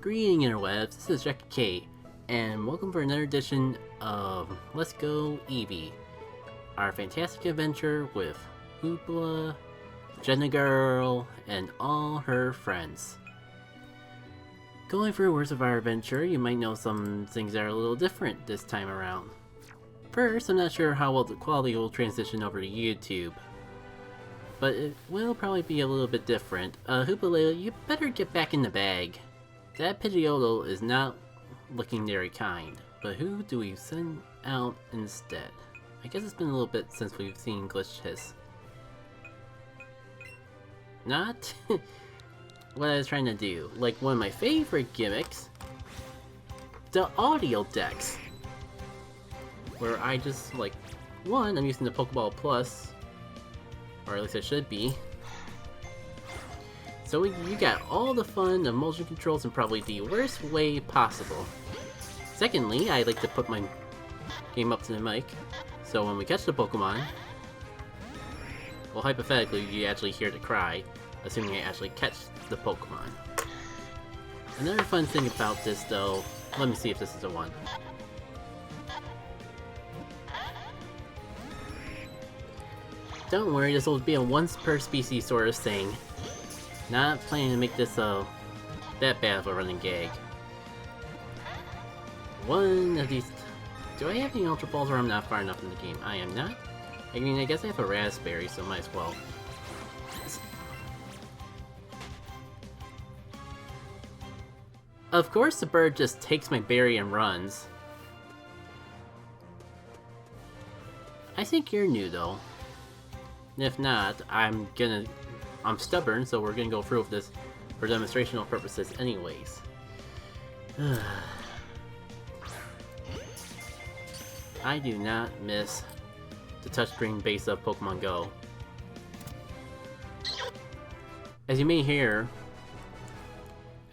Greeting interwebs, this is Jackie K, and welcome for another edition of Let's Go Eevee, our fantastic adventure with Hoopla, Jenna Girl, and all her friends. Going through words of our adventure, you might know some things that are a little different this time around. First, I'm not sure how well the quality will transition over to YouTube, but it will probably be a little bit different. Hoopla, you better get back in the bag. That Pidgeotto is not looking very kind, but who do we send out instead? I guess it's been a little bit since we've seen Glitch Hiss. Not what I was trying to do. Like one of my favorite gimmicks, the audio decks. Where I just, like, one, I'm using the Pokeball Plus, or at least I should be. So you got all the fun, the motion controls in probably the worst way possible. Secondly, I like to put my game up to the mic, so when we catch the Pokemon, well, hypothetically, you actually hear the cry, assuming I actually catch the Pokemon. Another fun thing about this, though, let me see if this is the one. Don't worry, this will be a once per species sort of thing. Not planning to make this that bad of a running gag. One of these... Do I have any Ultra Balls or I'm not far enough in the game? I am not. I mean, I guess I have a Raspberry, so might as well. Of course the bird just takes my berry and runs. I think you're new though. If not, I'm stubborn, so we're gonna go through with this for demonstrational purposes anyways. I do not miss the touchscreen base of Pokemon Go. As you may hear,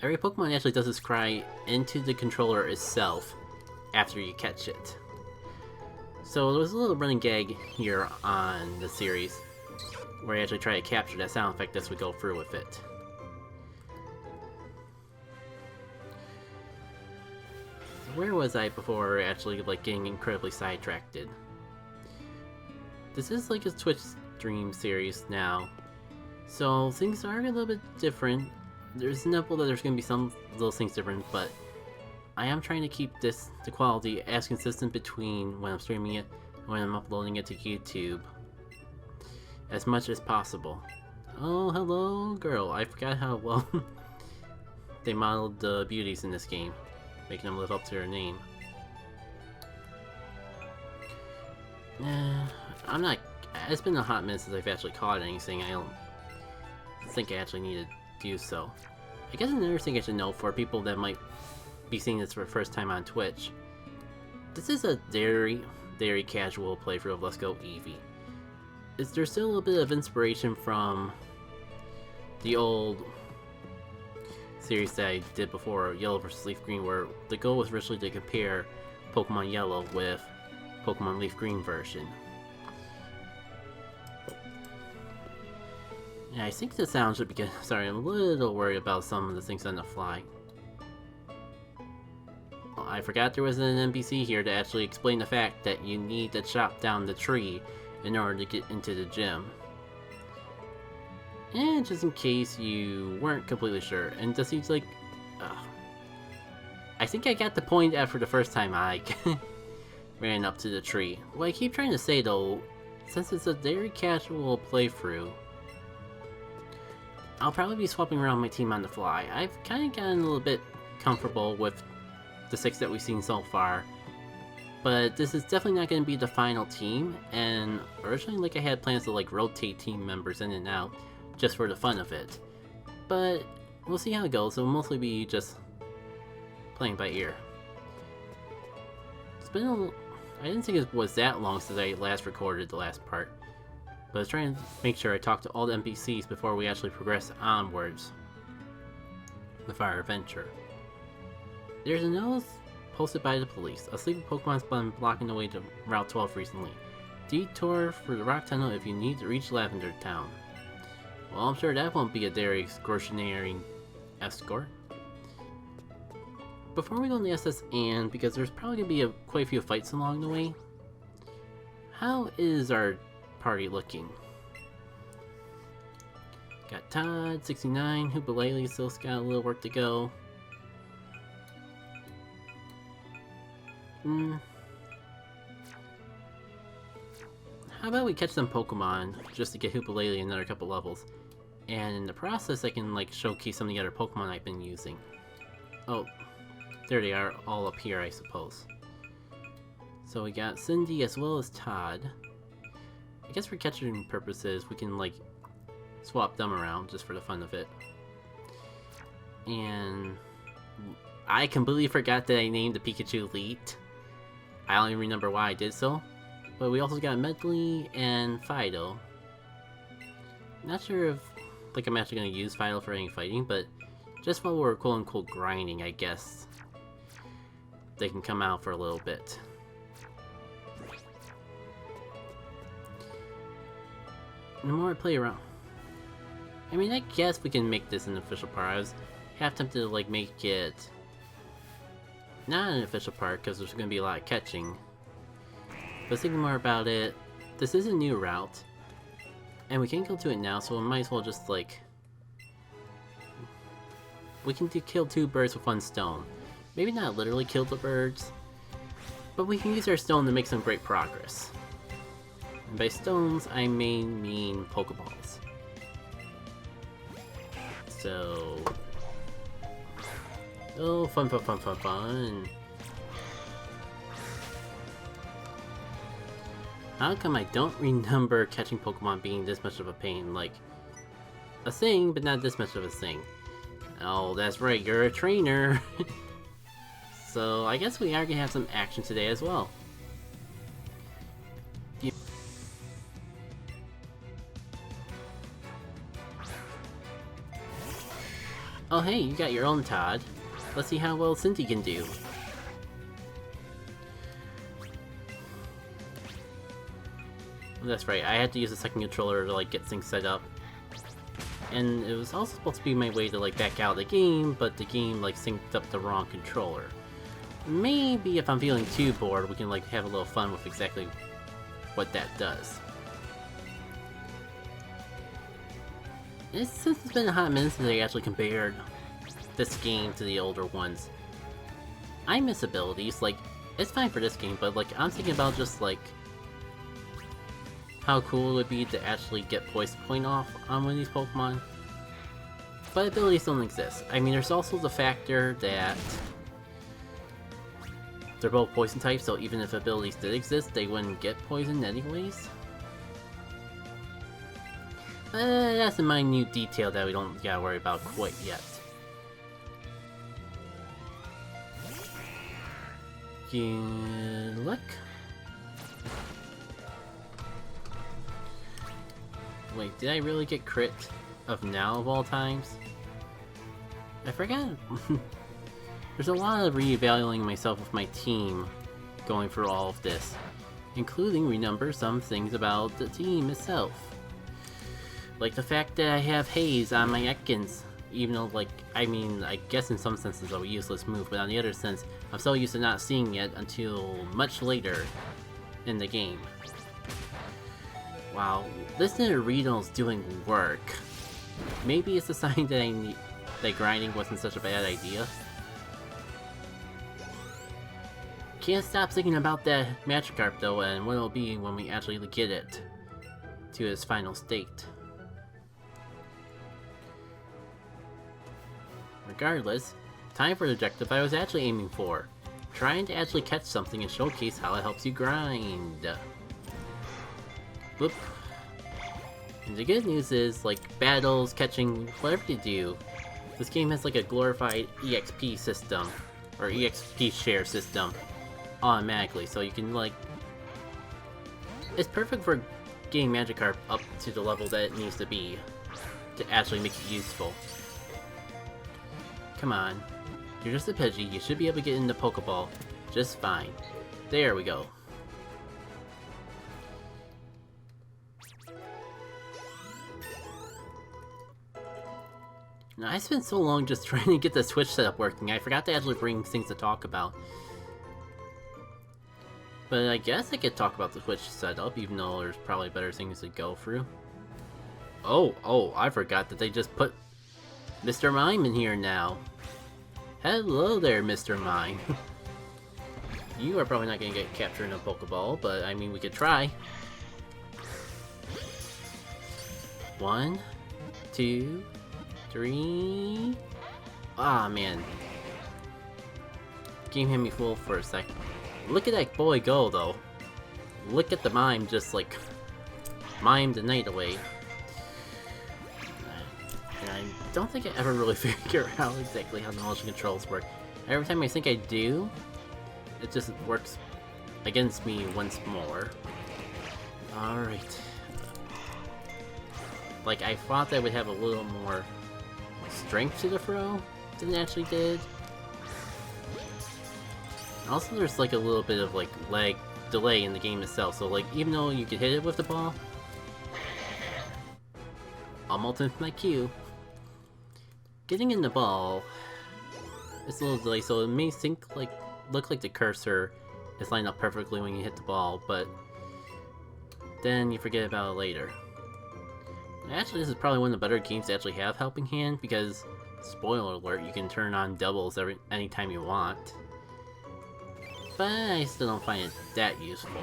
every Pokemon actually does this cry into the controller itself after you catch it. So there was a little running gag here on the series where I actually try to capture that sound effect as we go through with it. Where was I before actually getting incredibly sidetracked? This is like a Twitch stream series now, so things are a little bit different. There's inevitable that there's going to be some little things different, but I am trying to keep the quality as consistent between when I'm streaming it and when I'm uploading it to YouTube as much as possible. Oh, hello, girl. I forgot how well they modeled the beauties in this game, making them live up to their name. I'm not... It's been a hot minute since I've actually caught anything. I don't think I actually need to do so. I guess another thing I should know for people that might be seeing this for the first time on Twitch, this is a very casual playthrough of Let's Go Eevee. There's still a little bit of inspiration from the old series that I did before, Yellow vs. Leaf Green, where the goal was originally to compare Pokemon Yellow with Pokemon Leaf Green version. Yeah, I think the sound should be good. Sorry, I'm a little worried about some of the things on the fly. Oh, I forgot there was an NPC here to actually explain the fact that you need to chop down the tree in order to get into the gym. And just in case you weren't completely sure, and this seems like... I think I got the point after the first time I ran up to the tree. What I keep trying to say though, since it's a very casual playthrough, I'll probably be swapping around my team on the fly. I've kind of gotten a little bit comfortable with the 6 that we've seen so far, but this is definitely not going to be the final team, and originally I had plans to rotate team members in and out just for the fun of it, but we'll see how it goes. It'll mostly be just playing by ear. It's been I didn't think it was that long since I last recorded the last part, but I was trying to make sure I talked to all the NPCs before we actually progress onwards with our adventure. There's a notice posted by the police. A sleeping Pokemon's been blocking the way to Route 12 recently. Detour for the Rock Tunnel if you need to reach Lavender Town. Well, I'm sure that won't be a very excursionary escort. before we go on the SS and because there's probably gonna be quite a few fights along the way, how is our party looking? Got Todd, 69, Hoopa still's got a little work to go. How about we catch some Pokemon just to get Hoopa another couple levels, and in the process I can like showcase some of the other Pokemon I've been using. Oh, there they are, all up here I suppose. So we got Cindy as well as Todd. I guess for catching purposes we can like swap them around just for the fun of it. And I completely forgot that I named the Pikachu Elite. I don't even remember why I did so. But we also got Medley and Fido. Not sure if like I'm actually going to use Fido for any fighting, but just while we're quote-unquote grinding, I guess they can come out for a little bit. The more I play around, I mean, I guess we can make this an official part. I was half tempted to like make it not an official part because there's going to be a lot of catching. But thinking more about it, this is a new route, and we can't go to it now, so we might as well just like we can kill two birds with one stone. Maybe not literally kill the birds, but we can use our stone to make some great progress. And by stones, I mean Pokeballs. So, oh, fun. How come I don't remember catching Pokemon being this much of a pain? Like, a thing, but not this much of a thing. Oh, that's right, you're a trainer! So, I guess we are gonna have some action today as well. Oh hey, you got your own Todd. Let's see how well Cindy can do. That's right, I had to use a second controller to like get things set up. And it was also supposed to be my way to like back out of the game, but the game like synced up the wrong controller. Maybe if I'm feeling too bored, we can like have a little fun with exactly what that does. Since it's been a hot minute since I actually compared this game to the older ones, I miss abilities. Like, it's fine for this game, but like I'm thinking about just like how cool it would be to actually get Poison Point off on one of these Pokemon. But abilities don't exist. I mean, there's also the factor that they're both poison types, so even if abilities did exist, they wouldn't get poisoned anyways. That's a minute detail that we don't gotta worry about quite yet. Good luck. Wait, did I really get crit of now of all times? I forgot. There's a lot of re-evaluating myself with my team going through all of this, including remember some things about the team itself. Like the fact that I have Haze on my Ekans, even though like, I mean, I guess in some senses a useless move, but on the other sense, I'm so used to not seeing it until much later in the game. Wow, listening to regionals doing work. Maybe it's a sign that that grinding wasn't such a bad idea. Can't stop thinking about that Magikarp though, and what it'll be when we actually get it to its final state. Regardless, time for the objective I was actually aiming for. Trying to actually catch something and showcase how it helps you grind. Whoop. And the good news is, like, battles, catching, whatever you do, this game has like a glorified EXP system, or EXP share system, automatically, so you can like... It's perfect for getting Magikarp up to the level that it needs to be, to actually make it useful. Come on, you're just a Pidgey, you should be able to get in the Pokeball just fine. There we go. Now, I spent so long just trying to get the Switch setup working, I forgot to actually bring things to talk about. But I guess I could talk about the Switch setup, even though there's probably better things to go through. Oh, I forgot that they just put Mr. Mime in here now. Hello there, Mr. Mime. You are probably not going to get captured in a Pokeball, but I mean, we could try. 1, 2, 3... Ah, man. Game had me fooled for a second. Look at that boy go, though. Look at the mime just, like, mime the night away. And I don't think I ever really figured out exactly how the motion controls work. Every time I think I do, it just works against me once more. Alright. Like, I thought that would have a little more strength to the throw than it actually did. Also, there's like a little bit of like lag delay in the game itself, so like even though you can hit it with the ball, almost with my cue, getting in the ball is a little delay, so it may look like the cursor is lined up perfectly when you hit the ball, but then you forget about it later. Actually, this is probably one of the better games to actually have Helping Hand, because, spoiler alert, you can turn on doubles anytime you want. But I still don't find it that useful.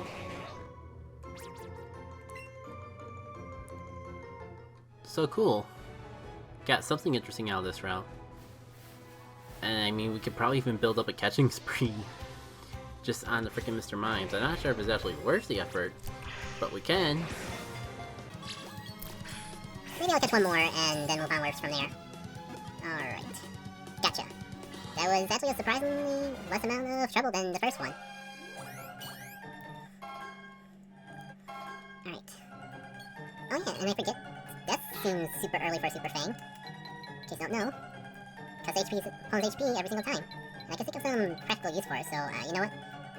So cool. Got something interesting out of this route. And I mean, we could probably even build up a catching spree just on the freaking Mr. Mimes. I'm not sure if it's actually worth the effort, but we can. Maybe I'll catch one more and then move onwards from there. Alright. Gotcha. That was actually a surprisingly less amount of trouble than the first one. Alright. Oh yeah, and I forget, that seems super early for a Super Fang. In case you don't know. Because HP pulls HP every single time. And I can think of some practical use for it, so you know what?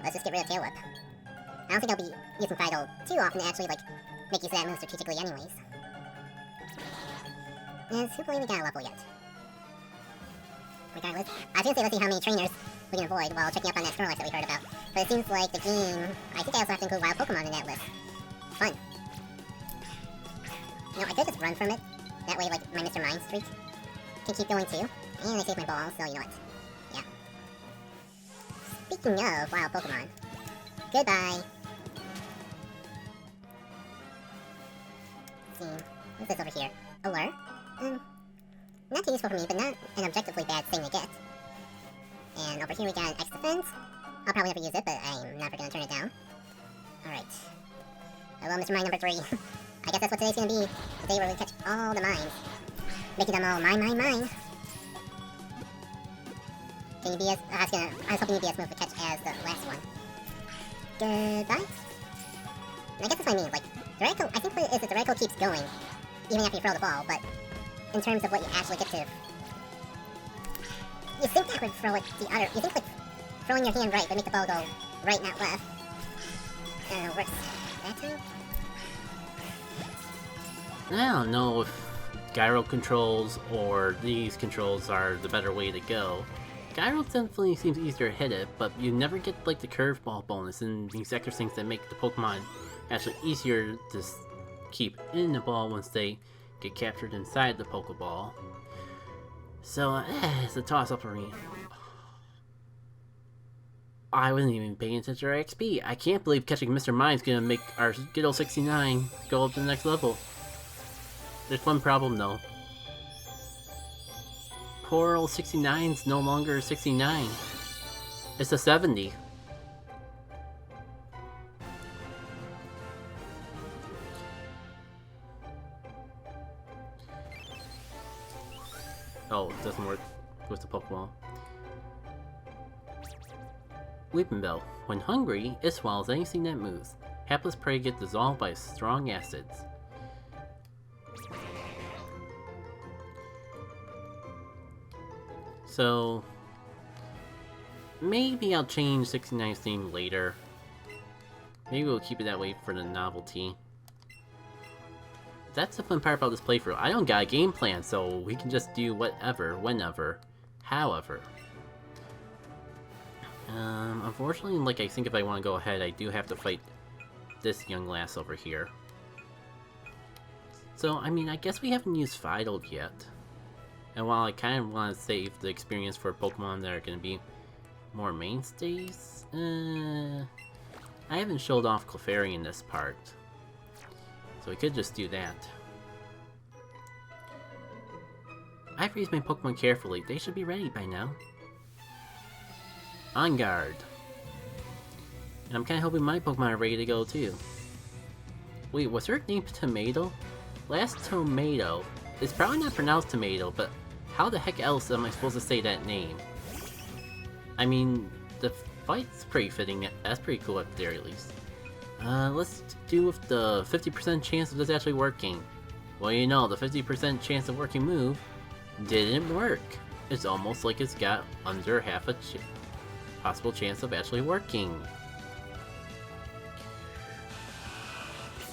Let's just get rid of Tail Whip. I don't think I'll be using Fido too often to actually, like, make use of that move strategically anyways. And who believe we got a level yet? Regardless, I was gonna say let's see how many trainers we can avoid while checking up on that Snorlax that we heard about. But it seems like the game... I think I also have to include wild Pokemon in that list. Fun. You know, I could just run from it. That way, like, my Mr. Mime streak can keep going too. And I saved my ball, so you know what. Yeah. Speaking of wild Pokemon. Goodbye. Let's see. What's this over here? A lure? Not too useful for me, but not an objectively bad thing to get. And over here we got an X defense. I'll probably never use it, but I'm never gonna turn it down. Alright. Hello, Mr. Mime number 3. I guess that's what today's gonna be. The day where we catch all the mines. Making them all mine. Can you be as... I was hoping you'd be as smooth to catch as the last one. Goodbye. And I guess that's what I mean, like, the Radical... I think what it is the Radical keeps going, even after you throw the ball, but in terms of what you actually get to... You think that would throw it the other... You think, like, throwing your hand right would make the ball go right, not left. Works that time? I don't know if gyro controls or these controls are the better way to go. Gyro definitely seems easier to hit it, but you never get like the curveball bonus and these extra things that make the Pokemon actually easier to keep in the ball once they get captured inside the Pokeball. So, it's a toss-up for me. I wasn't even paying attention to our XP. I can't believe catching Mr. Mime's gonna make our good old 69 go up to the next level. There's one problem though. Poor old 69's no longer 69. It's a 70. Oh, it doesn't work with the Pokeball. Weeping Bell. When hungry, it swallows anything that moves. Hapless prey get dissolved by strong acids. So, maybe I'll change 69's theme later. Maybe we'll keep it that way for the novelty. That's the fun part about this playthrough. I don't got a game plan, so we can just do whatever, whenever, however. Unfortunately, like, I think if I want to go ahead, I do have to fight this young lass over here. So, I mean, I guess we haven't used Fiddle yet. And while I kind of want to save the experience for Pokemon that are going to be more mainstays, I haven't showed off Clefairy in this part. So we could just do that. I've raised my Pokemon carefully. They should be ready by now. On guard. And I'm kind of hoping my Pokemon are ready to go too. Wait, was her name Tomato? Last Tomato. It's probably not pronounced Tomato, but how the heck else am I supposed to say that name? I mean, the fight's pretty fitting. That's pretty cool at the very least. Let's do with the 50% chance of this actually working. Well, you know, the 50% chance of working move didn't work. It's almost like it's got under half a possible chance of actually working.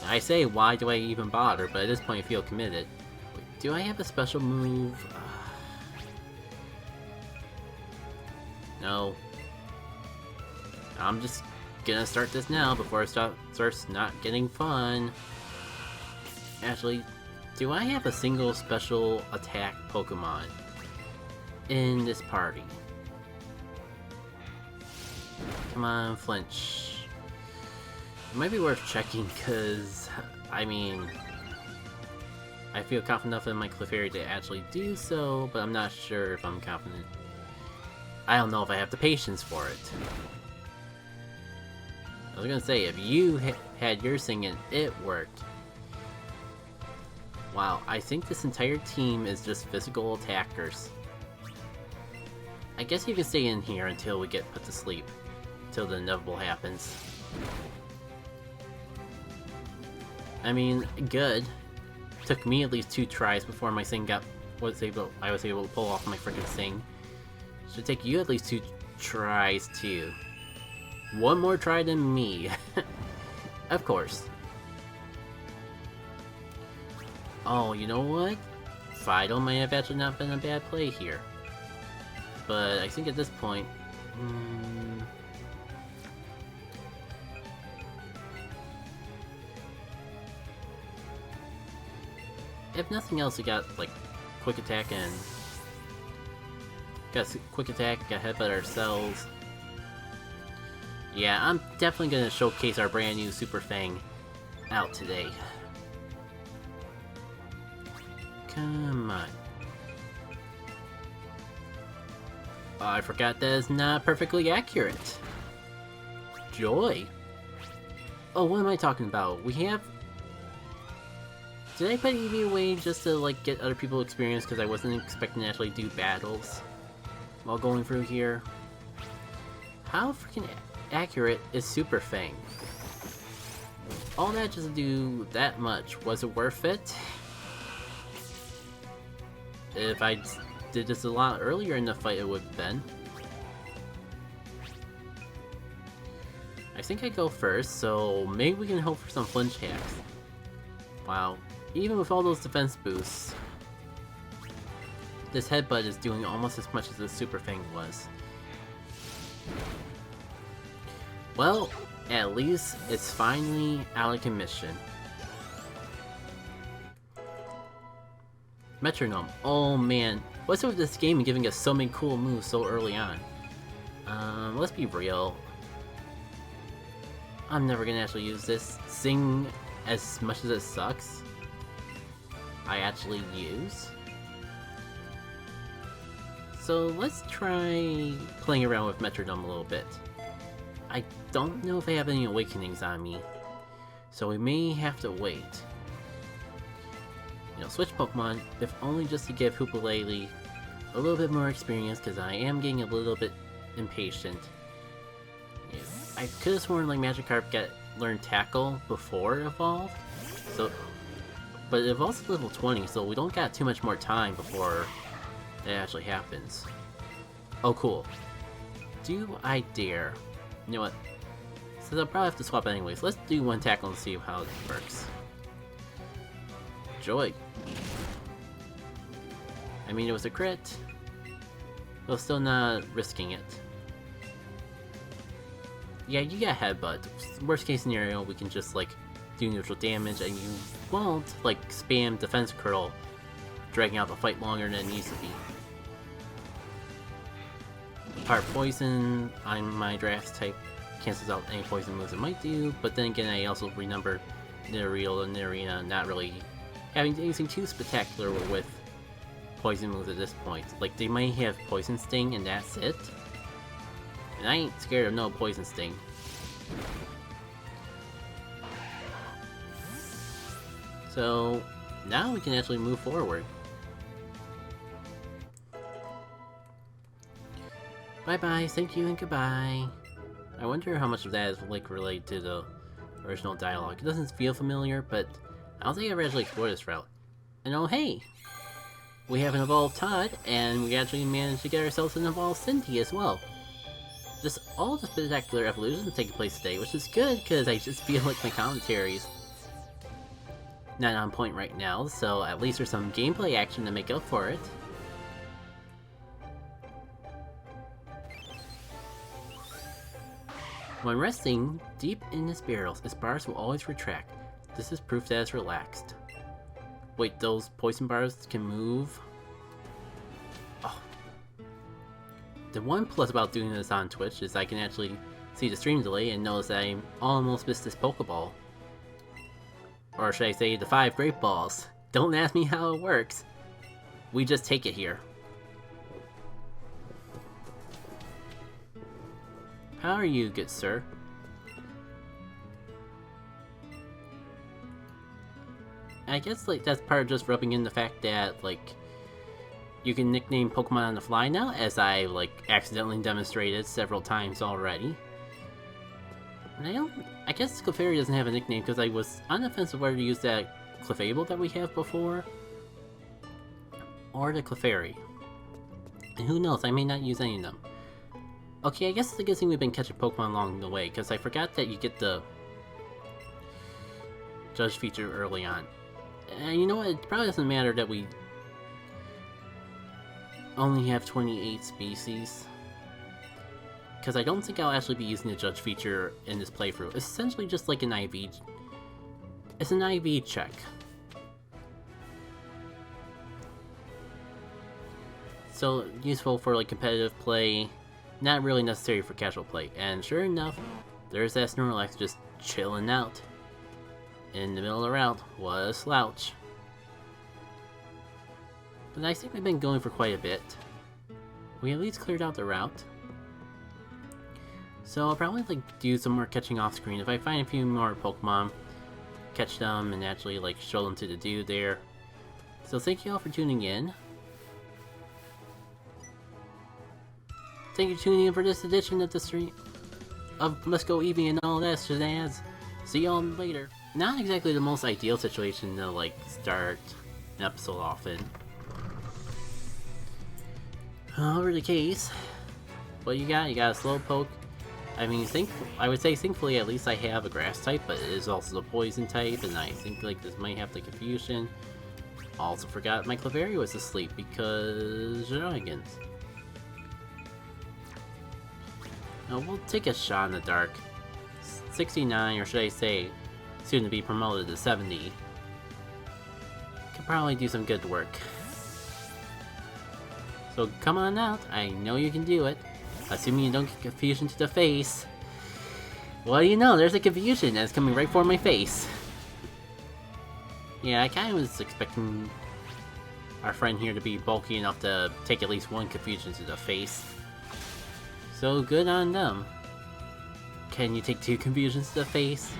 I say, why do I even bother? But at this point I feel committed. Wait, do I have a special move? No. I'm just gonna start this now before it starts not getting fun. Actually, do I have a single special attack Pokemon in this party? Come on, flinch. It might be worth checking because, I mean, I feel confident enough in my Clefairy to actually do so, but I'm not sure if I'm confident. I don't know if I have the patience for it. I was gonna say, if you had yours singing, it worked. Wow, I think this entire team is just physical attackers. I guess you can stay in here until we get put to sleep. Until the inevitable happens. I mean, good. Took me at least 2 tries before my sing I was able to pull off my freaking sing. Should take you at least 2 tries too. 1 more try than me. Of course. Oh, you know what? Fiddle may have actually not been a bad play here. But I think at this point... if nothing else, we got, like, quick attack and... got quick attack, got headbutt ourselves. Yeah, I'm definitely gonna showcase our brand new Super Fang out today. Come on. Oh, I forgot that it's not perfectly accurate. Joy. Oh, what am I talking about? We have... Did I put Eevee away just to, like, get other people experience because I wasn't expecting to actually do battles while going through here? How freaking accurate is Super Fang? All that just to do that much, was it worth it? If I did this a lot earlier in the fight, it would have been. I think I go first, so maybe we can hope for some flinch hacks. Wow, even with all those defense boosts, this headbutt is doing almost as much as the Super Fang was. Well, at least it's finally out of commission. Metronome. Oh man, what's up with this game and giving us so many cool moves so early on? Let's be real. I'm never gonna actually use this. Sing, as much as it sucks, I actually use. So let's try playing around with Metronome a little bit. I don't know if I have any awakenings on me, so we may have to wait. You know, switch Pokemon, if only just to give Hoopalele a little bit more experience, because I am getting a little bit impatient. Yeah, I could have sworn like Magikarp learned Tackle before it evolved, so, but it evolves to level 20, so we don't got too much more time before that actually happens. Oh cool. Do I dare? You know what? Since I'll probably have to swap anyways, let's do 1 Tackle and see how it works. joy. I mean, it was a crit, but still not risking it. Yeah, you got headbutt. Worst case scenario, we can just like do neutral damage and you won't like spam defense curl, dragging out the fight longer than it needs to be. Part poison on my draft type cancels out any poison moves it might do, but then again I also remember Nidorino and Nidorina not really having anything too spectacular with poison moves at this point. Like, they might have Poison Sting and that's it. And I ain't scared of no Poison Sting. So, now we can actually move forward. Bye-bye, thank you, and goodbye. I wonder how much of that is like related to the original dialogue. It doesn't feel familiar, but I don't think I've actually explored this route. And oh hey! We have an evolved Todd, and we actually managed to get ourselves an evolved Cindy as well. Just all the spectacular evolutions taking place today, which is good, because I just feel like my commentary's not on point right now, so at least there's some gameplay action to make up for it. When resting deep in its barrels, its bars will always retract. This is proof that it's relaxed. Wait, those poison bars can move? Oh. The one plus about doing this on Twitch is I can actually see the stream delay and notice that I almost missed this Pokeball. Or should I say, the 5 Great Balls. Don't ask me how it works. We just take it here. How are you, good sir? I guess like that's part of just rubbing in the fact that like you can nickname Pokemon on the fly now, as I like accidentally demonstrated several times already. And I guess Clefairy doesn't have a nickname because I was on the fence of whether to use that Clefable that we have before or the Clefairy. And who knows, I may not use any of them. Okay, I guess it's a good thing we've been catching Pokemon along the way, because I forgot that you get the Judge feature early on. And you know what, it probably doesn't matter that we only have 28 species, because I don't think I'll actually be using the Judge feature in this playthrough. It's essentially just like an IV. It's an IV check. So, useful for like competitive play. Not really necessary for casual play, and sure enough, there's that Snorlax just chilling out. In the middle of the route, what a slouch. But I think we've been going for quite a bit. We at least cleared out the route. So I'll probably like do some more catching off screen. If I find a few more Pokemon, catch them and actually like show them to the dude there. So thank you all for tuning in. Thank you for tuning in for this edition of the stream of Let's Go Eevee and all that shenanigans. See y'all later. Not exactly the most ideal situation to like start an episode off in. Over the case, what you got? You got a Slowpoke. I mean, I would say thankfully at least I have a grass type, but it is also a poison type, and I think like this might have the confusion. Also forgot my Clefairy was asleep because shenanigans. Now we'll take a shot in the dark. 69, or should I say, soon to be promoted to 70. Could probably do some good work. So come on out, I know you can do it. Assuming you don't get confusion to the face. Well, you know, there's a confusion that's coming right for my face. Yeah, I kind of was expecting our friend here to be bulky enough to take at least one confusion to the face. So good on them. Can you take 2 confusions to the face?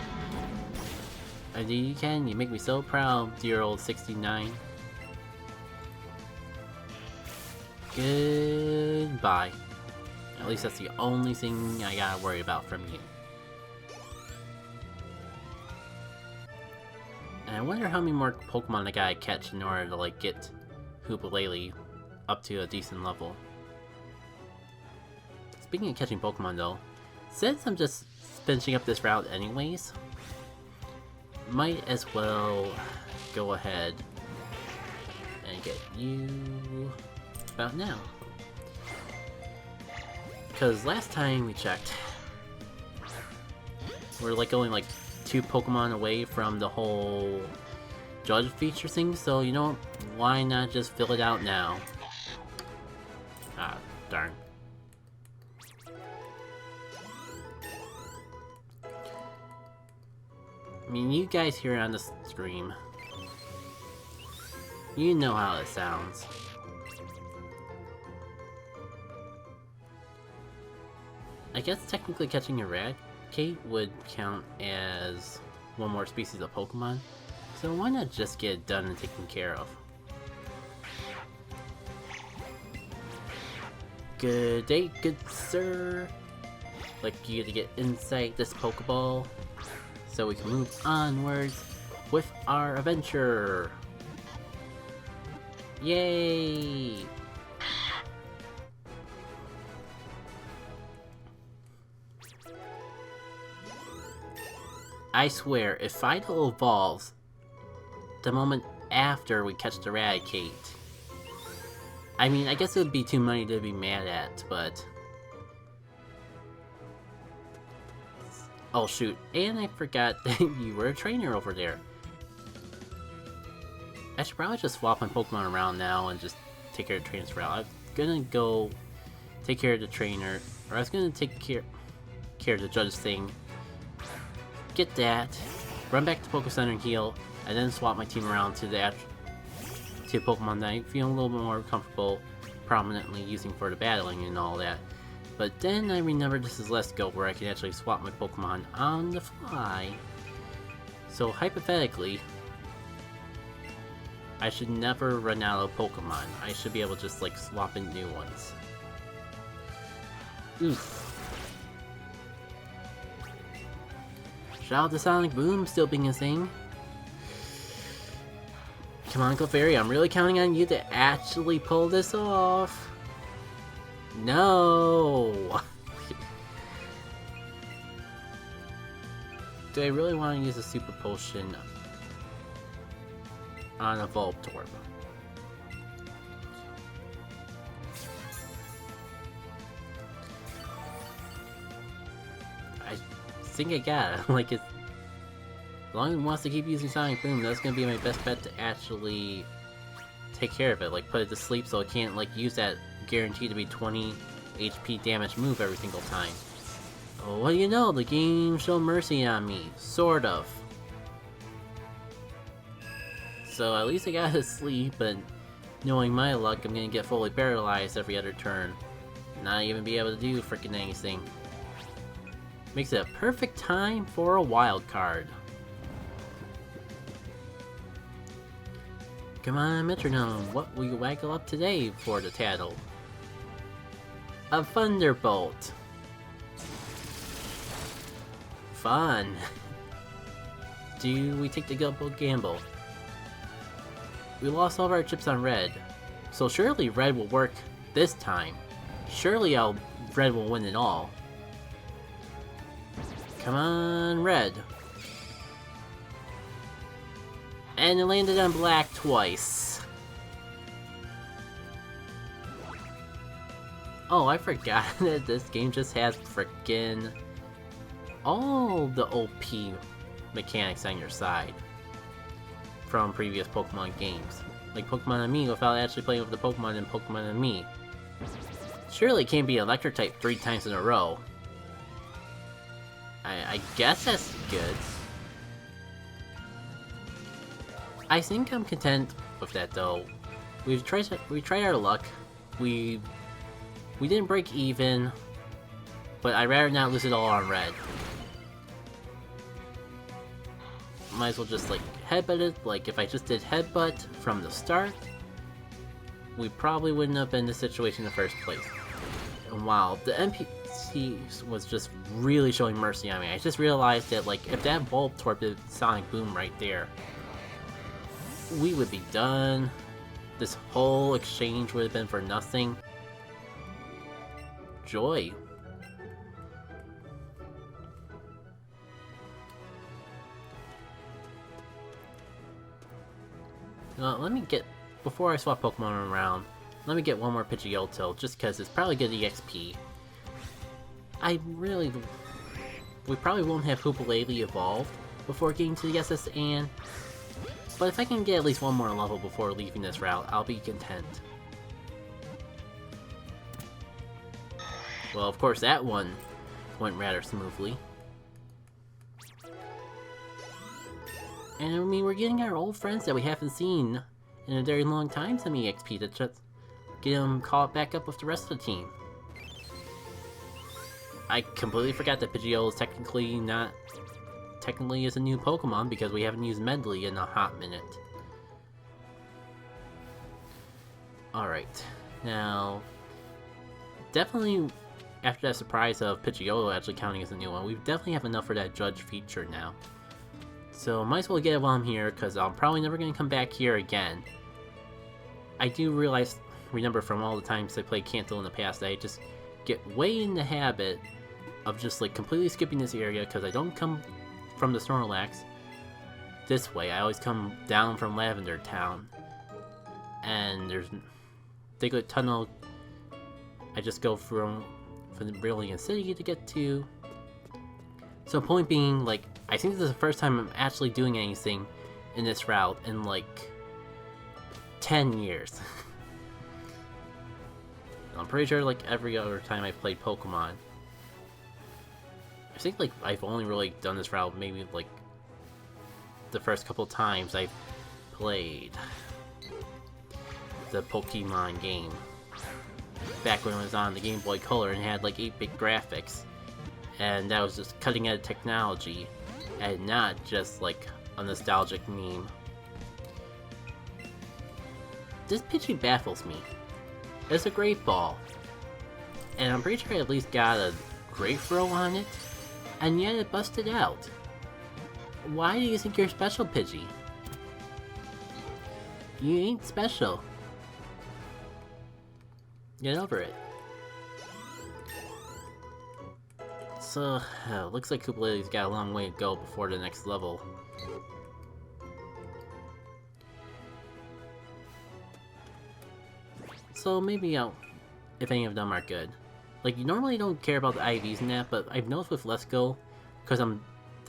Indeed you can. You make me so proud, dear old 69. Goodbye. At least that's the only thing I gotta worry about from you. And I wonder how many more Pokemon I gotta catch in order to like get Hoopalele up to a decent level. Speaking of catching Pokemon though, since I'm just finishing up this route anyways, might as well go ahead gonna get you about now. Because last time we checked, we're like only like 2 Pokemon away from the whole Judge feature thing, so you know, why not just fill it out now? Ah, darn. I mean, you guys hear it on the stream. You know how it sounds. I guess technically catching a Raticate would count as one more species of Pokemon, so why not just get it done and taken care of? Good day, good sir. Like you to get inside this Pokeball so we can move onwards with our adventure. Yay! I swear, if Fido evolves the moment after we catch the Raticate, I mean, I guess it would be too many to be mad at, but... Oh shoot, and I forgot that you were a trainer over there. I should probably just swap my Pokemon around now and just take care of the trainer's route. I'm gonna go take care of the trainer, or I was gonna take care of the judge thing. Get that, run back to Poké Center and heal, and then swap my team around to the Pokemon that I feel a little bit more comfortable prominently using for the battling and all that. But then I remembered this is Let's Go, where I can actually swap my Pokemon on the fly. So hypothetically, I should never run out of Pokemon. I should be able to just like swap in new ones. Oof. Shout out to Sonic Boom still being a thing. Come on, Clefairy, I'm really counting on you to actually pull this off. No! Do I really want to use a Super Potion on a Voltorb? I think I got it. Like, as long as it wants to keep using Sonic Boom, that's gonna be my best bet to actually take care of it. Like, put it to sleep so it can't, like, use that guaranteed to be 20 HP damage move every single time. Oh, what do you know? The game showed mercy on me. Sort of. So at least I got to sleep, but knowing my luck, I'm gonna get fully paralyzed every other turn. Not even be able to do freaking anything. Makes it a perfect time for a wild card. Come on, Metronome, what will you waggle up today for the tattle? A Thunderbolt! Fun! Do we take the gamble? We lost all of our chips on Red, so surely Red will work this time. Surely Red will win it all. Come on, Red. And it landed on Black twice. Oh, I forgot that this game just has frickin' all the OP mechanics on your side from previous Pokemon games. Like Pokemon and Me without actually playing with the Pokemon in Pokemon and Me. Surely it can't be Electric type 3 times in a row. I guess that's good. I think I'm content with that though. We tried our luck. We didn't break even, but I'd rather not lose it all on Red. Might as well just like headbutt it. Like if I just did headbutt from the start, we probably wouldn't have been in this situation in the first place. And wow, the NPC was just really showing mercy on me. I just realized that like if that Voltorb did Sonic Boom right there, we would be done. This whole exchange would have been for nothing. Joy. Well, let me get before I swap Pokemon around, let me get one more Pidgeotto, just because it's probably good EXP. We probably won't have Hoopalele evolved before getting to the SS Anne, but if I can get at least one more level before leaving this route, I'll be content. Well, of course, that one went rather smoothly. And I mean, we're getting our old friends that we haven't seen in a very long time some EXP to just get them caught back up with the rest of the team. I completely forgot that Pidgeotto is technically is a new Pokemon because we haven't used Medley in a hot minute. Alright, now definitely after that surprise of Pidgeotto actually counting as a new one, we definitely have enough for that Judge feature now. So might as well get it while I'm here, because I'm probably never going to come back here again. I do remember from all the times I played Kanto in the past, that I just get way in the habit of just like completely skipping this area, because I don't come from the Snorlax this way. I always come down from Lavender Town. And there's Diglett Tunnel, I just go from the Brilliant City to get to. So point being, like, I think this is the first time I'm actually doing anything in this route in like 10 years. I'm pretty sure like every other time I've played Pokemon, I think like I've only really done this route maybe like the first couple times I've played the Pokemon game. Back when it was on the Game Boy Color and had like 8-bit graphics. And that was just cutting edge technology and not just like a nostalgic meme. This Pidgey baffles me. It's a Great Ball. And I'm pretty sure I at least got a Great Throw on it. And yet it busted out. Why do you think you're special, Pidgey? You ain't special. Get over it. So, looks like Hoopalele's got a long way to go before the next level. So maybe if any of them are good. Like, you normally don't care about the IVs and that, but I've noticed with Let's Go, because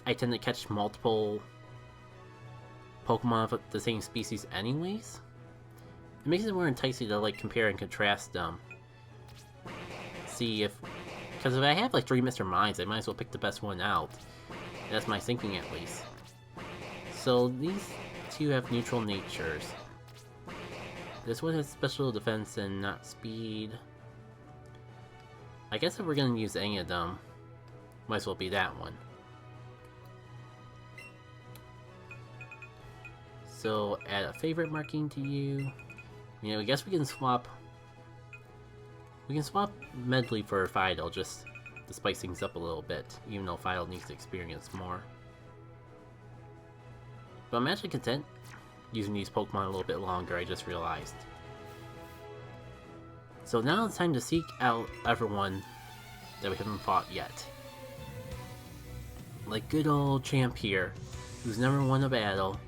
I tend to catch multiple Pokemon of the same species anyways. It makes it more enticing to like compare and contrast them. See if... Because if I have like 3 Mr. Minds, I might as well pick the best one out. That's my thinking at least. So these two have neutral natures. This one has special defense and not speed. I guess if we're gonna use any of them, might as well be that one. So add a favorite marking to you. You know, I guess we can swap Medley for Fido just to spice things up a little bit, even though Fido needs to experience more. But I'm actually content using these Pokemon a little bit longer, I just realized. So now it's time to seek out everyone that we haven't fought yet. Like good old Champ here, who's never won a battle,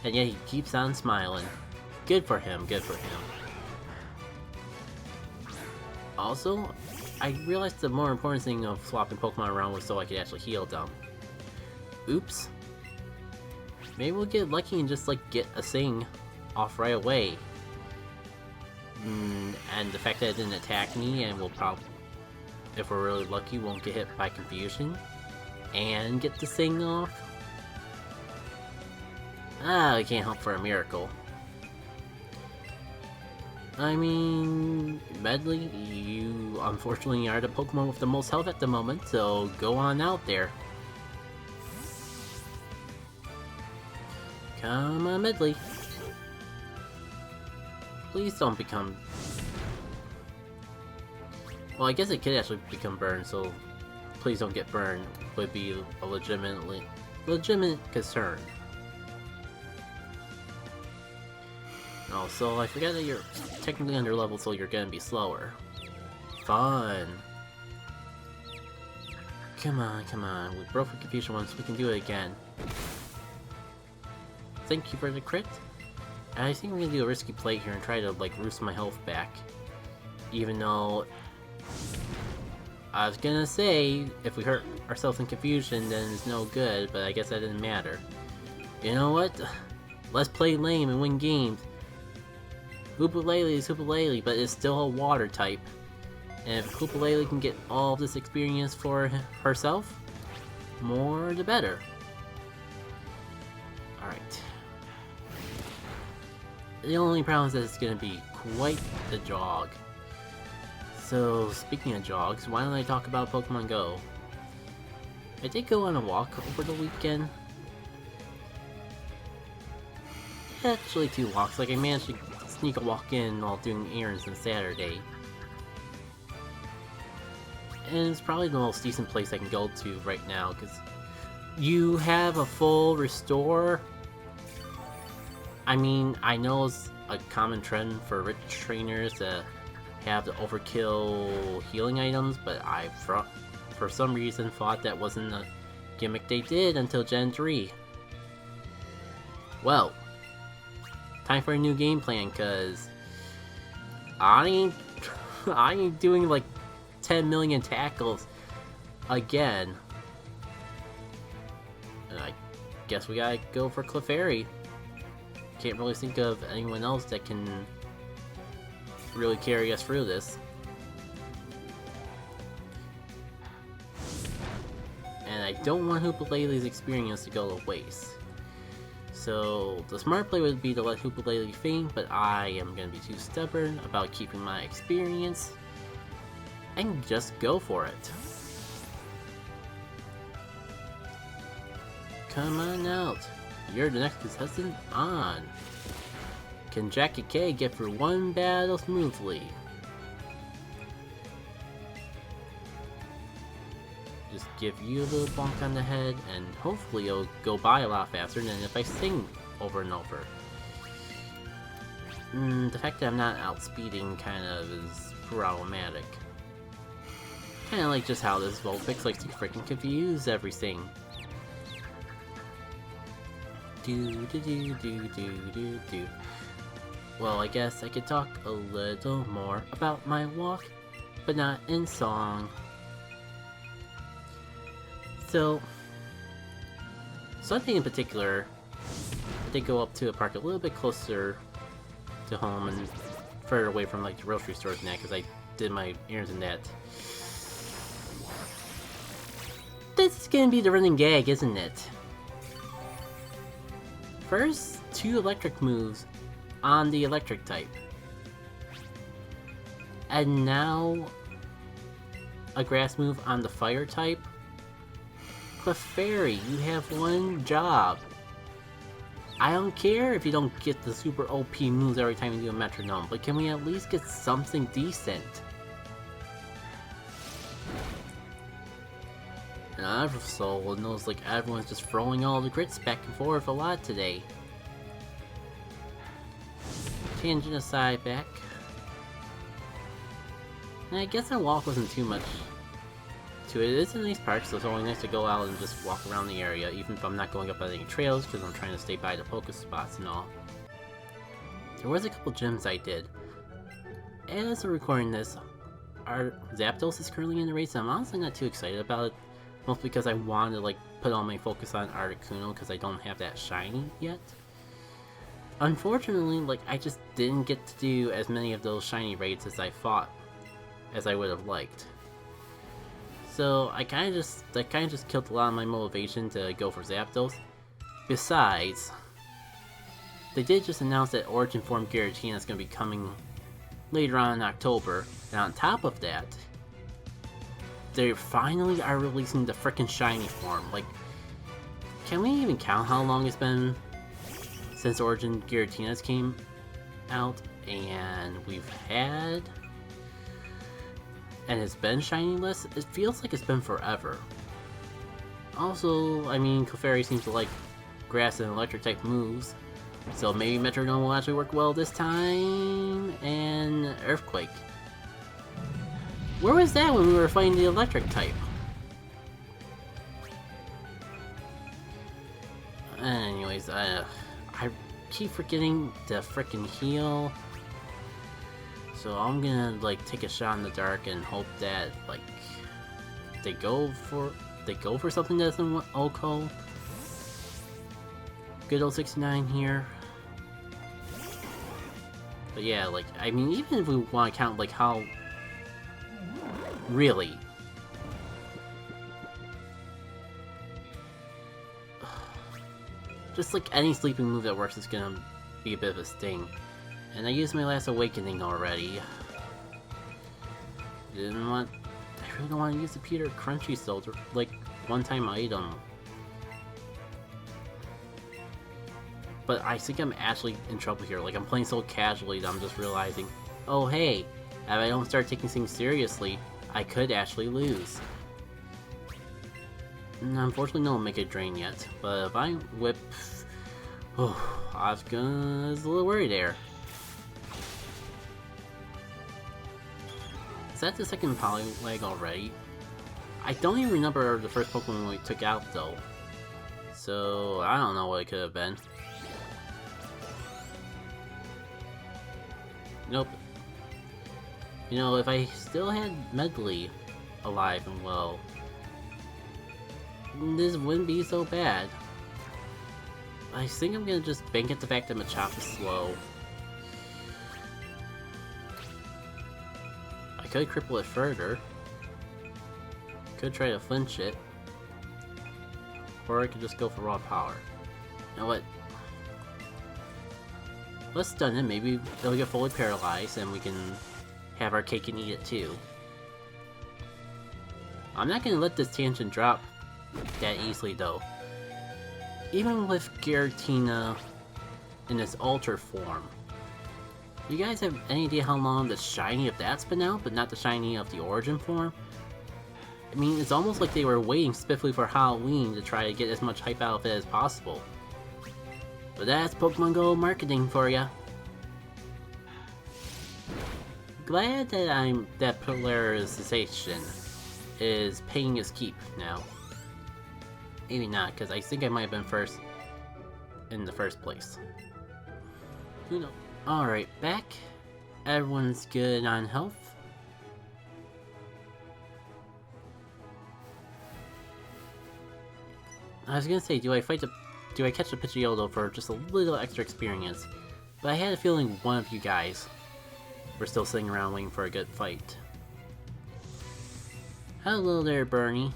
and yet he keeps on smiling. Good for him, good for him. Also, I realized the more important thing of swapping Pokemon around was so I could actually heal them. Oops. Maybe we'll get lucky and just like get a Sing off right away. And the fact that it didn't attack me, and we'll probably, if we're really lucky, won't get hit by confusion. And get the Sing off. I can't hope for a miracle. I mean, Medley, you unfortunately are the Pokemon with the most health at the moment, so go on out there. Come on, Medley. Please don't become... Well, I guess it could actually become burned, so please don't get burned would be a legitimate concern. Oh, so I forgot that you're technically under level, so you're gonna be slower. Fun! Come on, come on. We broke for confusion once, we can do it again. Thank you for the crit. I think I'm gonna do a risky play here and try to like roost my health back. Even though I was gonna say if we hurt ourselves in confusion then it's no good, but I guess that didn't matter. You know what? Let's play lame and win games. Hoopalele is Hoopalele, but it's still a water type. And if Hoopalele can get all this experience for herself, more the better. Alright. The only problem is that it's gonna be quite the jog. So, speaking of jogs, why don't I talk about Pokemon Go? I did go on a walk over the weekend. Actually 2 walks, like I managed to sneak a walk in while doing errands on Saturday. And it's probably the most decent place I can go to right now, because you have a full restore. I mean, I know it's a common trend for rich trainers to have the overkill healing items, but I, for some reason, thought that wasn't a gimmick they did until Gen 3. Well, time for a new game plan, cause I ain't doing like 10 million tackles again. And I guess we gotta go for Clefairy. Can't really think of anyone else that can really carry us through this. And I don't want Hoopalele's experience to go to waste. So the smart play would be to let Hoopalele faint, but I am going to be too stubborn about keeping my experience and just go for it. Come on out. You're the next contestant on. Can Jackie K get through one battle smoothly? Just give you a little bonk on the head, and hopefully it'll go by a lot faster than if I sing over and over. The fact that I'm not outspeeding kind of is problematic. Kind of like just how this Vulpix likes to freaking confuse everything. Do. Well, I guess I could talk a little more about my walk, but not in song. So, Sunday in particular, I did go up to a park a little bit closer to home and further away from like the grocery stores and that, because I did my errands in that. This is gonna be the running gag, isn't it? First, 2 electric moves on the electric type. And now, a grass move on the fire type. Clefairy, you have one job. I don't care if you don't get the super OP moves every time you do a metronome, but can we at least get something decent? And Eversoul knows like everyone's just throwing all the crits back and forth a lot today. Tangent aside back. And I guess our walk wasn't too much to it. It is a nice park, so it's always nice to go out and just walk around the area, even if I'm not going up any trails, because I'm trying to stay by the Poké spots and all. There was a couple gyms I did. As we're recording this, our Zapdos is currently in the race, and I'm honestly not too excited about it. Mostly because I wanted to like put all my focus on Articuno because I don't have that shiny yet. Unfortunately, like I just didn't get to do as many of those shiny raids as I thought, as I would have liked. So I kind of just killed a lot of my motivation to go for Zapdos. Besides, they did just announce that Origin Form Giratina is going to be coming later on in October, and on top of that, they finally are releasing the frickin' shiny form. Like, can we even count how long it's been since Origin Giratinas came out? And we've had... and it's been shiny-less? It feels like it's been forever. Also, I mean, Clefairy seems to like grass and electric type moves, so maybe Metronome will actually work well this time, and Earthquake. Where was that when we were fighting the electric type? Anyways, I keep forgetting to frickin' heal. So I'm gonna like take a shot in the dark and hope that like they go for something that doesn't OHKO. Good old 69 here. But yeah, like, I mean, even if we want to count, like, how... Really? Just, like, any sleeping move that works is gonna be a bit of a sting. And I used my last awakening already. I really don't want to use the Peter Crunchy Soldier, like, one-time item. But I think I'm actually in trouble here. Like, I'm playing so casually that I'm just realizing, oh hey, if I don't start taking things seriously, I could actually lose. And unfortunately, no Mega Drain yet. But if I whip... Oh, I was a little worried there. Is that the second Poliwag already? I don't even remember the first Pokemon we took out, though. So, I don't know what it could have been. Nope. You know, if I still had Medley alive and well, this wouldn't be so bad. I think I'm gonna just bank at the fact that Machop is slow. I could cripple it further. Could try to flinch it. Or I could just go for raw power. You know what? Let's stun it, maybe it'll get fully paralyzed and we can have our cake and eat it too. I'm not gonna let this tangent drop that easily though. Even with Giratina in its Ultra form, you guys have any idea how long the shiny of that's been out, but not the shiny of the origin form? I mean, it's almost like they were waiting specifically for Halloween to try to get as much hype out of it as possible. But that's Pokemon Go marketing for ya. Glad that polarization is paying its keep now. Maybe not, because I think I might have been first in the first place. Who knows? Alright, back. Everyone's good on health. I was gonna say, do I catch the Pidgeotto for just a little extra experience? But I had a feeling one of you guys were still sitting around waiting for a good fight. Hello there, Bernie.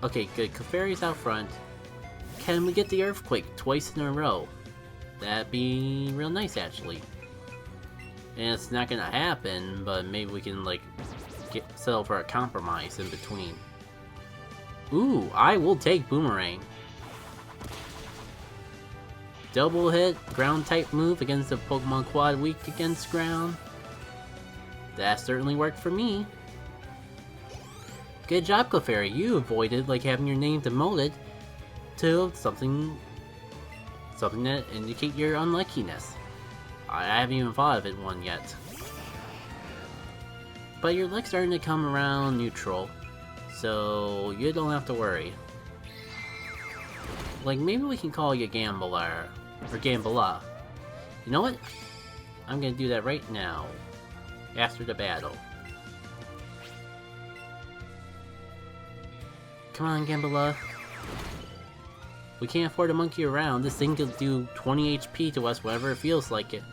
Okay, good. Clefairy's out front. Can we get the Earthquake twice in a row? That'd be real nice, actually. And it's not gonna happen, but maybe we can, like, settle for a compromise in between. Ooh, I will take Boomerang. Double hit, ground type move against a Pokemon Quad weak against ground. That certainly worked for me. Good job, Clefairy. You avoided like having your name demoted to something that indicate your unluckiness. I haven't even thought of it one yet. But your luck's starting to come around neutral, so you don't have to worry. Like, maybe we can call you Gambler, or Gambala. You know what? I'm gonna do that right now, after the battle. Come on, Gambala. We can't afford to monkey around. This thing could do 20 HP to us whenever it feels like it.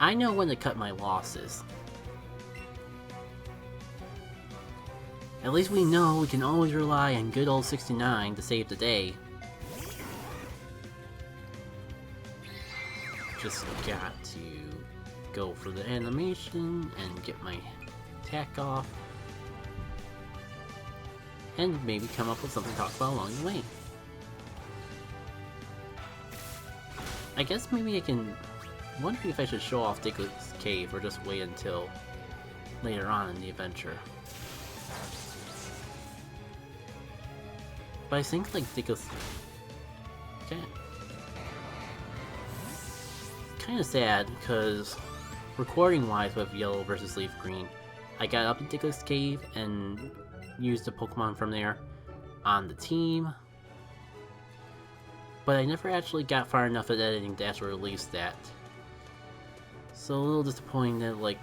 I know when to cut my losses. At least we know we can always rely on good old 69 to save the day. Just got to go for the animation and get my attack off. And maybe come up with something to talk about along the way. I guess maybe I can... wondering if I should show off Digley's cave or just wait until later on in the adventure. But I think like Digley's... Okay. kind of sad because recording-wise with Yellow versus Leaf Green, I got up into this cave and used the Pokemon from there on the team, but I never actually got far enough at editing to actually release that. So a little disappointing that, like,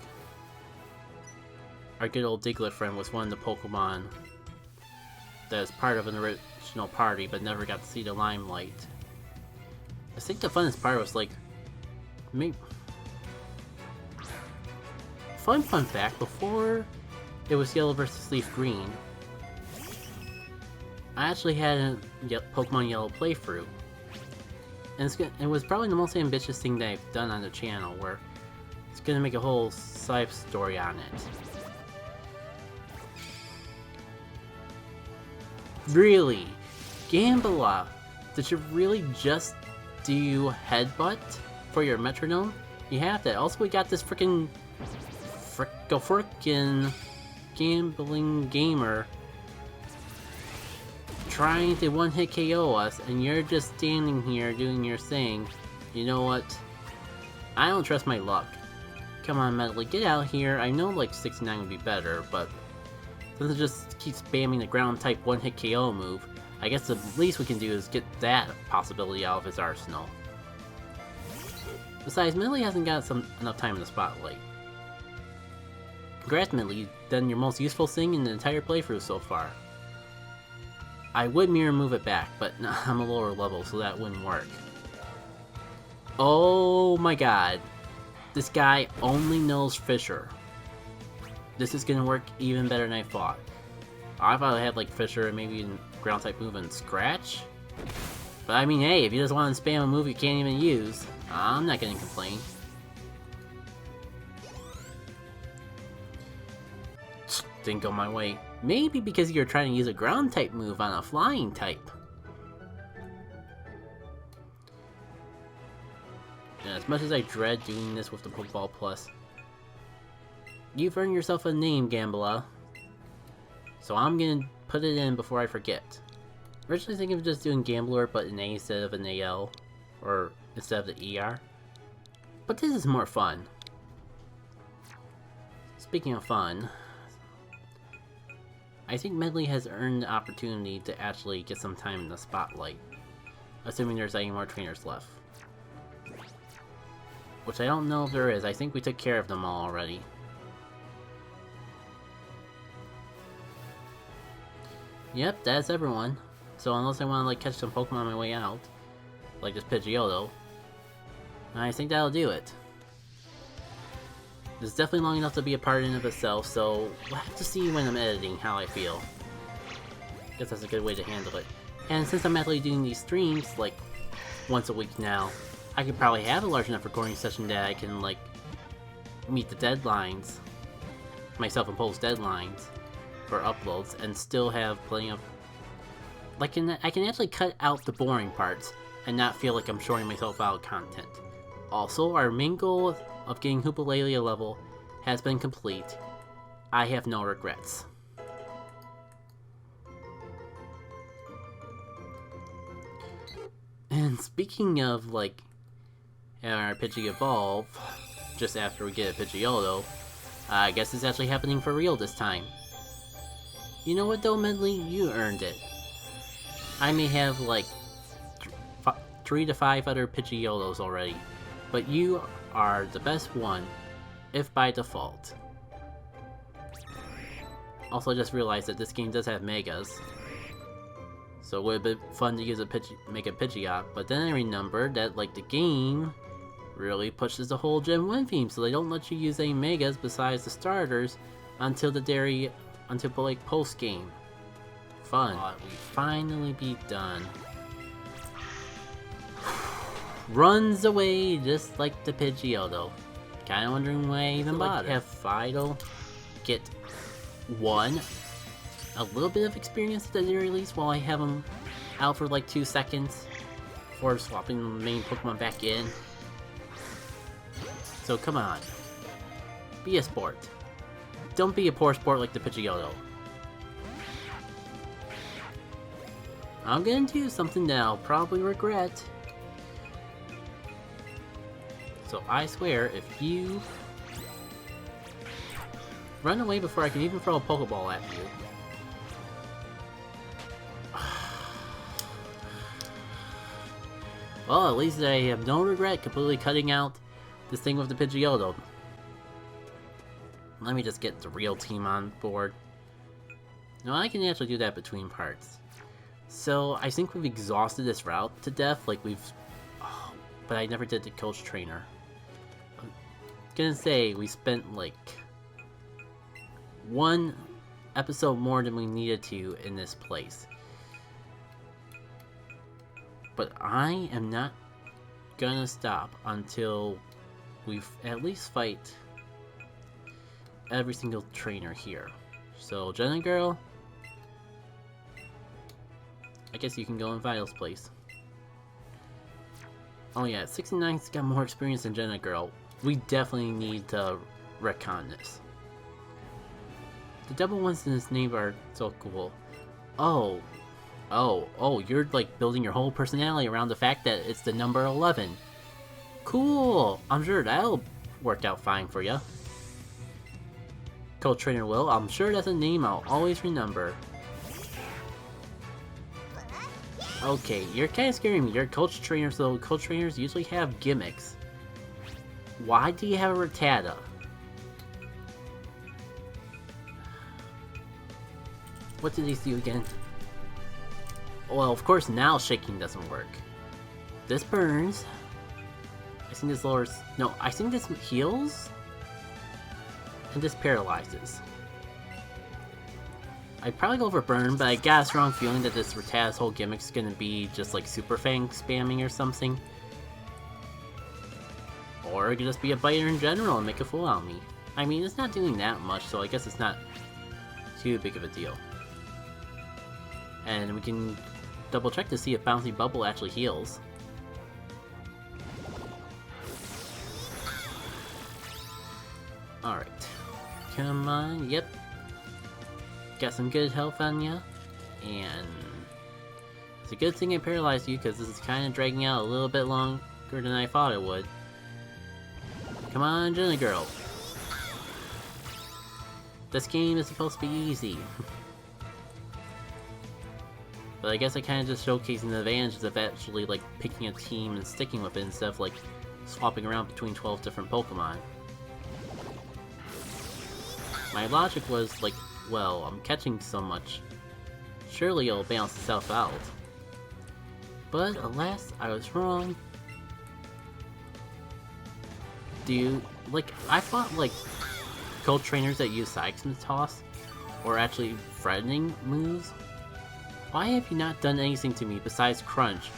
our good old Diglett friend was one of the Pokemon that was part of an original party but never got to see the limelight. I think the funnest part was, like, fun fact, before it was Yellow versus Leaf Green, I actually had a Pokemon Yellow playthrough. And it was probably the most ambitious thing that I've done on the channel, where it's gonna make a whole side story on it. Really? Gambala, did you really just do Headbutt for your metronome? You have that. Also, we got this frickin' gambling gamer trying to one-hit KO us, and you're just standing here doing your thing. You know what? I don't trust my luck. Come on, Medley, get out here. I know, like, 69 would be better, but since it just keeps spamming the ground-type one-hit KO move, I guess the least we can do is get that possibility out of his arsenal. Besides, Medley hasn't got enough time in the spotlight. Congrats, Medley, you've done your most useful thing in the entire playthrough so far. I would mirror move it back, but I'm a lower level, so that wouldn't work. Oh my god. This guy only knows Fisher. This is gonna work even better than I thought. I thought I had like Fisher and maybe ground type move and Scratch. But I mean, hey, if you just want to spam a move you can't even use, I'm not gonna complain. Didn't go my way. Maybe because you're trying to use a ground type move on a flying type. And as much as I dread doing this with the Pokeball Plus, you've earned yourself a name, Gambala. So I'm gonna put it in before I forget. Originally thinking of just doing Gambler but an A instead of an AL, or instead of the ER. But this is more fun. Speaking of fun, I think Medley has earned the opportunity to actually get some time in the spotlight, assuming there's any more trainers left. Which I don't know if there is. I think we took care of them all already. Yep, that's everyone. So unless I want to like catch some Pokemon on my way out, like this Pidgeotto, I think that'll do it. It's definitely long enough to be a part in and of itself, so we'll have to see when I'm editing how I feel. Guess that's a good way to handle it. And since I'm actually doing these streams, like, once a week now, I could probably have a large enough recording session that I can, like, meet the deadlines, my self-imposed deadlines for uploads, and still have plenty of... Like, I can actually cut out the boring parts and not feel like I'm shorting myself out of content. Also, our main goal of getting Hoopalalia level has been complete. I have no regrets. And speaking of, like, having our Pidgey evolve just after we get a Pidgeotto, I guess it's actually happening for real this time. You know what though, Medley? You earned it. I may have, like, 3 to 5 other Pidgeottos already, but you are the best one, if by default. Also, I just realized that this game does have Megas, so it would have been fun to use make a Pidgeot, but then I remembered that, like, the game really pushes the whole Gen 1 theme, so they don't let you use any Megas besides the starters until like, post-game. Fun. We finally be done. Runs away just like the Pidgeotto. Kinda wondering why I even bothered. Have Fido get a little bit of experience at the very least while I have him out for like 2 seconds before swapping the main Pokemon back in. So come on. Be a sport. Don't be a poor sport like the Pidgeotto. I'm gonna do something that I'll probably regret. So I swear, if you run away before I can even throw a Pokeball at you. Well, at least I have no regret completely cutting out this thing with the Pidgeotto. Let me just get the real team on board. No, I can actually do that between parts. So, I think we've exhausted this route to death, like we've... Oh, but I never did the coach trainer. I'm gonna say, we spent like... one episode more than we needed to in this place. But I am not gonna stop until we at least fight every single trainer here. So, Jenna Girl, I guess you can go in Vital's place. Oh yeah, 69's got more experience than Jenna Girl. We definitely need to retcon this. The double ones in this name are so cool. Oh, you're like building your whole personality around the fact that it's the number 11. Cool! I'm sure that'll work out fine for you. Coach Trainer Will, I'm sure that's a name I'll always remember. Okay, you're kind of scaring me. You're a coach trainer, so coach trainers usually have gimmicks. Why do you have a Rattata? What did these do again? Well, of course now shaking doesn't work. This burns. I think this lowers... No, I think this heals? And this paralyzes. I'd probably go for burn, but I got a strong feeling that this Rattata's whole gimmick's gonna be just like Super Fang spamming or something. Or it could just be a biter in general and make a fool out of me. I mean, it's not doing that much, so I guess it's not too big of a deal. And we can double check to see if Bouncy Bubble actually heals. Alright. Come on, yep. Got some good health on ya. And it's a good thing I paralyzed you, because this is kind of dragging out a little bit longer than I thought it would. Come on, Jenna Girl. This game is supposed to be easy. But I guess I kind of just showcasing the advantages of actually like picking a team and sticking with it instead of like swapping around between 12 different Pokemon. My logic was like, well, I'm catching so much. Surely it'll balance itself out. But alas, I was wrong. I thought like coach trainers that use Psychic Toss were actually threatening moves. Why have you not done anything to me besides Crunch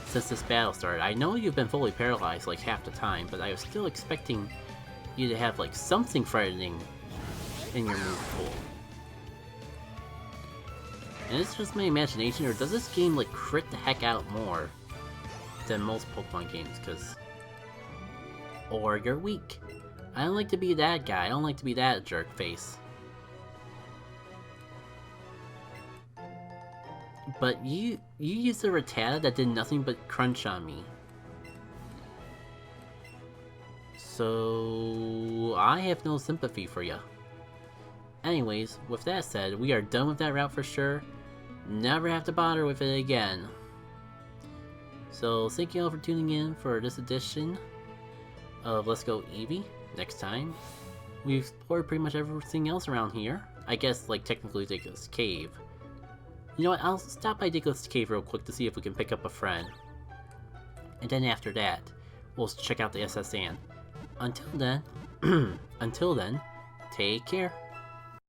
since this battle started? I know you've been fully paralyzed like half the time, but I was still expecting you to have like something threatening in your move pool. And it's just my imagination, or does this game like crit the heck out more than most Pokemon games? Or you're weak. I don't like to be that guy. I don't like to be that jerk face. But you used a Rattata that did nothing but crunch on me. So I have no sympathy for you. Anyways, with that said, we are done with that route for sure. Never have to bother with it again. So thank you all for tuning in for this edition of Let's Go Eevee. Next time, we've explored pretty much everything else around here. I guess, like, technically Ridiculous Cave. You know what, I'll stop by Ridiculous Cave real quick to see if we can pick up a friend. And then after that, we'll check out the SS Anne. Until then, take care.